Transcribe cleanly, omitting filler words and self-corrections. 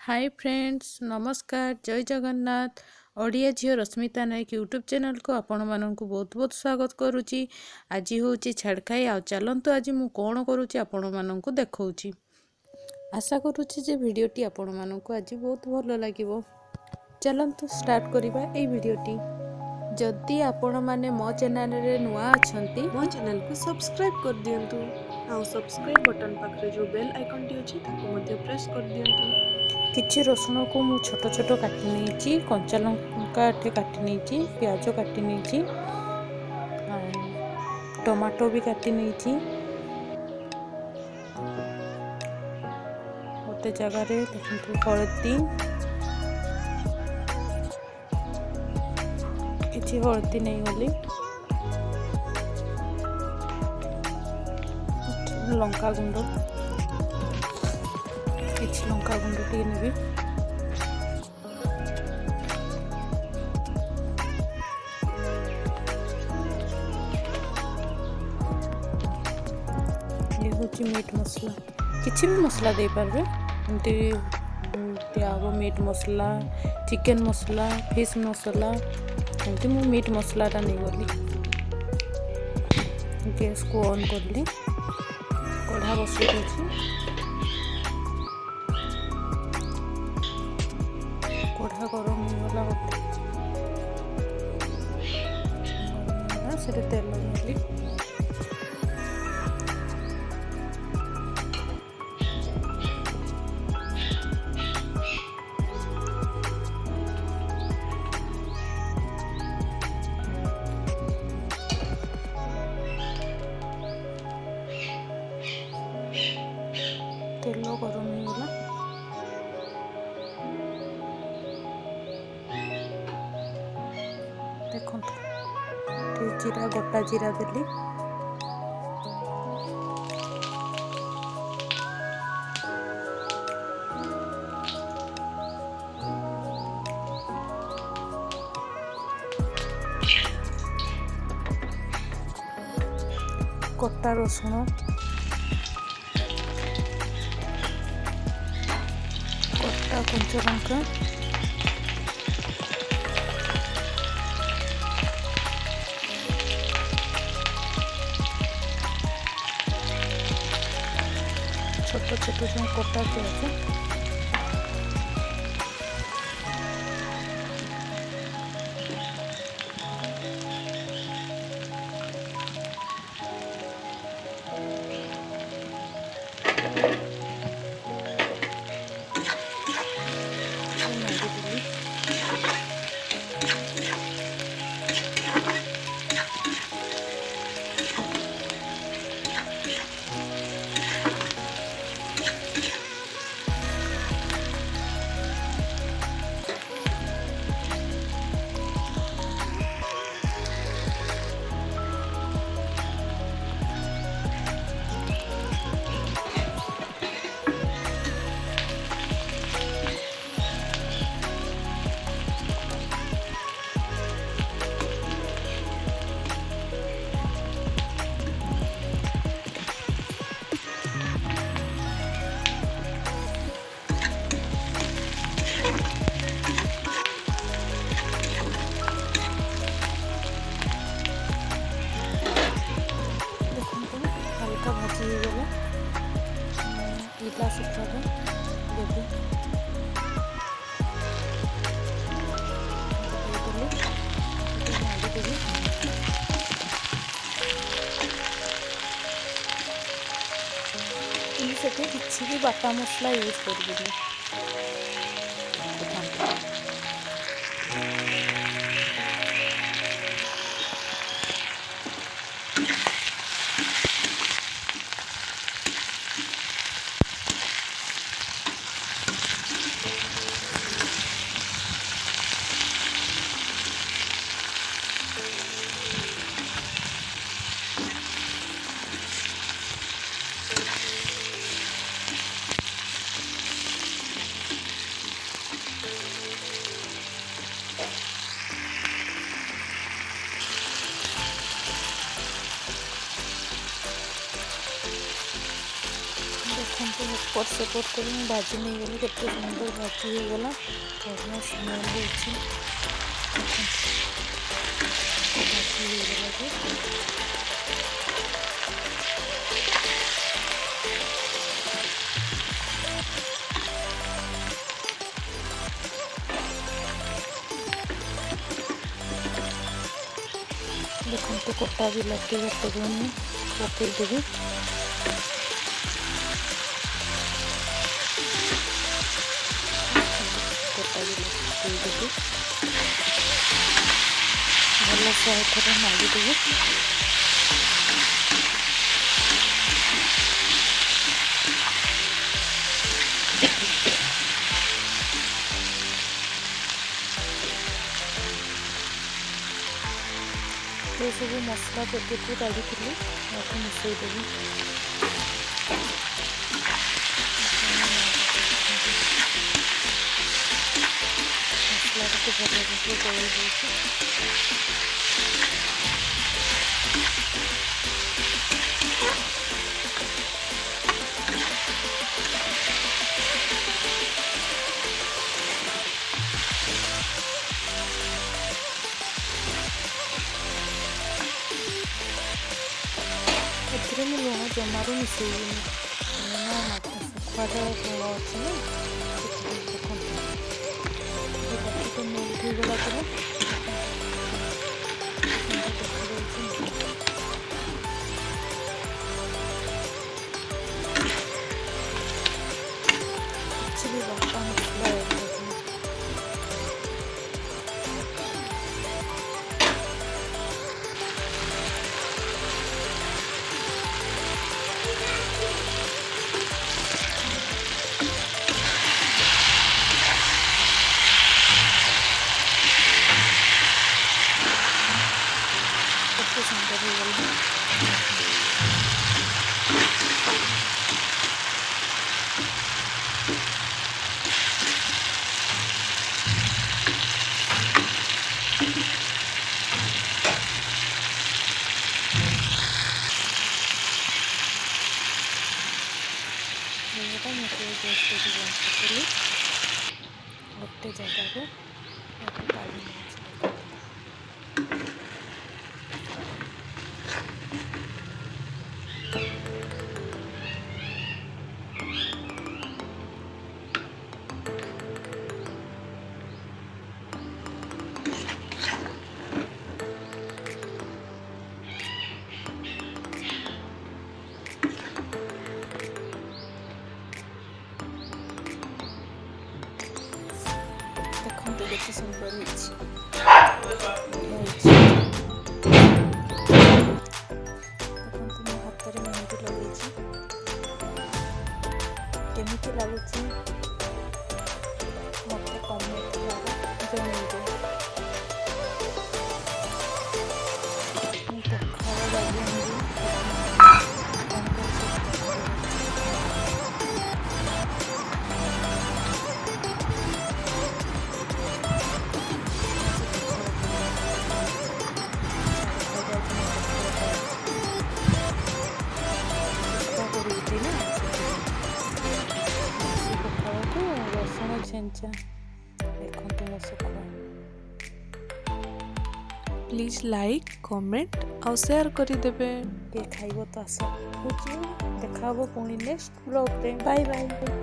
Hi friends नमस्कार जय जगन्नाथ ओडिया झील रश्मिता नायक यूट्यूब चैनल को आपण मानक बहुत बहुत स्वागत करुच्ची। आज हूँ छाड़खाई आ चलतु आज मु कौन करुच्ची आपण मानक देखौची। आशा करुच्ची जे वीडियोटी आपण मानक आज बहुत भल लगिवो। चलतु स्टार्ट करिबा ए वीडियोटी। जदि आपण माने मो चैनल रे नुआ अछंती मो चैनल को सब्सक्राइब कर दियंतु आ सब्सक्राइब बटन पाखरे जो बेल आइकन टी अछि ताको मध्ये प्रेस कर दियंतु। किछि रसुण को मु छोट छोट काटि नेछि, कंचा लंका टे काटि नेछि, प्याज काटि नेछि, टमाटो भी काटि नेछि। गोटे जगह रे देखंतु हळदी, किछि हळदी नै गली, लंका गुंड, किछि लंका गुंड टी नेबी। ये होची मीट मसला, किछि भी मसला दे पारबे। एमती दियाबो मीट मसला, चिकन मसला, फिश मसला। एमती मु मीट मसला टा नहीं गली। गैस को ऑन करली, कढ़ा बसई देछि। कढ़ा गरम हो गला गोटे से तेल नेली। तेल गरम हो गला, देखो जीरा गोटा जीरा देली, कटा रसुण, कटा कंचा लंका, छोट छोट जो कटा प्याज, हल्का भाजी हो गला। इला सुखा देवी से किसी भी बाटा मसला यूज कर। ଏପଟ ସେପଟ କରି ମୁଁ ଭାଜି ନେଇଗଲି। କେତେ ସୁନ୍ଦର ଭାଜି ହେଇଗଲା, ବଢ଼ିଆ ସ୍ମେଲ୍ ହେଉଛି। ଭାଜି ହେଇଗଲା ଯେ ଦେଖନ୍ତୁ କଟା ବିଲାତି ଗୋଟେ ମୁଁ ପକାଇଦେବି। କଟା ବିଲାତି ପକାଇଦେବି, ଭଲସେ ଏଥର ମାରିଦେବି। ये सब मसला पैकेट काढ़ी मिसईदेवी। मसला को भल भाव गोल देती एथिरे मैं लुण जमारू मिसेबी, सुखुआटा लुण अच्छी ना। देखो मेल्ट हो गला पूरा କିଛି ବି ବାପା ମସଲା କେତେ ସୁନ୍ଦର ହେଇଗଲା। गोटे जगह को काढ़ी देखते केते सुंदर देखते मो हाथ में मेहंदी लगे केमी लगुच मत कमेंट जनाइबे। रसुण छेंचा देखते मो सुखुआ। प्लीज लाइक कमेंट और शेयर करदेवे। खाइब तो आस देखा पुणी नेक्स्ट ब्लॉग रे। Bye bye.